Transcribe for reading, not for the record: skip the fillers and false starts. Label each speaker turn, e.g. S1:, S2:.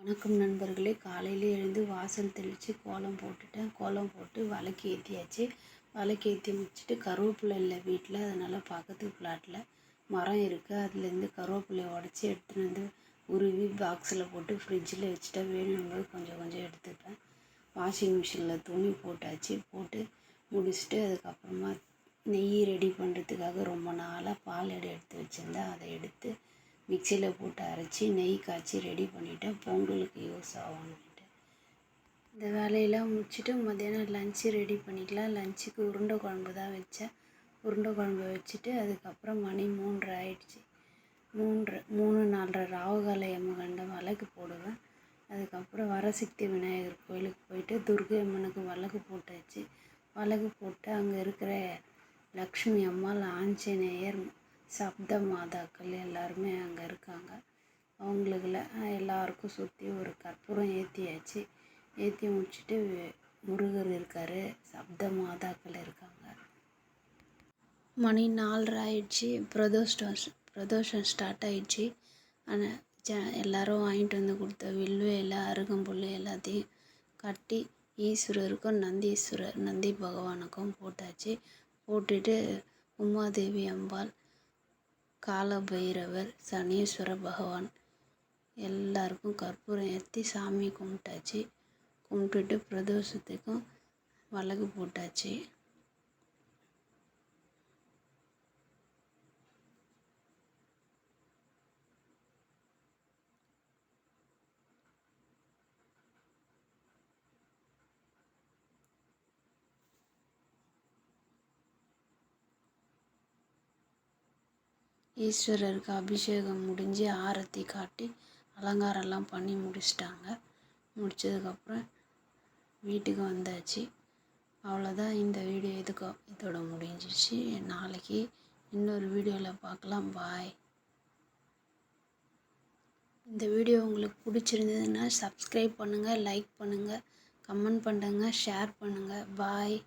S1: வணக்கம் நண்பர்களே. காலையில் எழுந்து வாசல் தெளித்து கோலம் போட்டுட்டேன். கோலம் போட்டு விளக்கு ஏற்றியாச்சு. விளக்கு ஏற்றி முடிச்சுட்டு கருவேப்பிலை இல்லை வீட்டில், அதனால் பக்கத்து ஃப்ளாட்டில் மரம் இருக்குது. அதுலேருந்து கருவேப்பிலையை உடச்சி எடுத்துகிட்டு வந்து உருவி பாக்ஸில் போட்டு ஃப்ரிட்ஜில் வச்சுட்டா வேணும்போது கொஞ்சம் கொஞ்சம் எடுத்துப்பேன். வாஷிங் மிஷினில் துணி போட்டாச்சு. போட்டு முடிச்சுட்டு அதுக்கப்புறமா நெய் ரெடி பண்ணுறதுக்காக ரொம்ப நாளாக பால் எடுத்து வச்சுருந்தேன். அதை எடுத்து மிக்சியில் போட்டு அரைச்சி நெய் காய்ச்சி ரெடி பண்ணிவிட்டேன். பொங்கலுக்கு யூஸ் ஆகும்னுட்டு இந்த வேலையெல்லாம் முடிச்சுட்டு மத்தியானம் லஞ்சு ரெடி பண்ணிக்கலாம். லஞ்சுக்கு உருண்டை குழம்பு தான் வச்சேன். உருண்டை குழம்பு வச்சுட்டு அதுக்கப்புறம் மணி 3:30 ஆகிடுச்சி. 3:4 ராவுகால யமகண்டம் விளக்கு போடுவேன். அதுக்கப்புறம் வரசக்தி விநாயகர் கோயிலுக்கு போயிட்டு துர்கை அம்மனுக்கு விளக்கு போட்டாச்சு. விளக்கு போட்டு அங்கே இருக்கிற லக்ஷ்மி அம்மாள், ஆஞ்சநேயர், சப்த மாதாக்கள் எல்லாருமே அங்கே இருக்காங்க. அவங்களுக்குல எல்லாருக்கும் சுற்றி ஒரு கற்பூரம் ஏற்றியாச்சு. ஏற்றி முடிச்சுட்டு முருகர் இருக்கார், சப்த மாதாக்கள் இருக்காங்க. மணி 4:30 ஆயிடுச்சு. பிரதோஷம் ஸ்டார்ட் ஆயிடுச்சு. ஆனால் எல்லோரும் வாங்கிட்டு வந்து கொடுத்த வில்வேலை, அருகம்புல் எல்லாத்தையும் கட்டி ஈஸ்வரருக்கும் நந்தி பகவானுக்கும் போட்டாச்சு. போட்டுட்டு உமாதேவி அம்பாள், கால பைரவர், சனீஸ்வர பகவான் எல்லாருக்கும் கற்பூரம் ஏற்றி சாமி கும்பிட்டாச்சு. கும்பிட்டுட்டு பிரதோஷத்துக்கும் விளக்கு போட்டாச்சு. ஈஸ்வரருக்கு அபிஷேகம் முடிஞ்சு ஆரத்தி காட்டி அலங்காரம்லாம் பண்ணி முடிச்சிட்டாங்க. முடித்ததுக்கப்புறம் வீட்டுக்கு வந்தாச்சு. அவ்வளோதான். இந்த வீடியோ இதோட முடிஞ்சிச்சு. நாளைக்கு இன்னொரு வீடியோவில் பார்க்கலாம். பாய். இந்த வீடியோ உங்களுக்கு பிடிச்சிருந்ததுன்னா சப்ஸ்கிரைப் பண்ணுங்கள், லைக் பண்ணுங்கள், கமெண்ட் பண்ணுங்கள், ஷேர் பண்ணுங்கள். பாய்.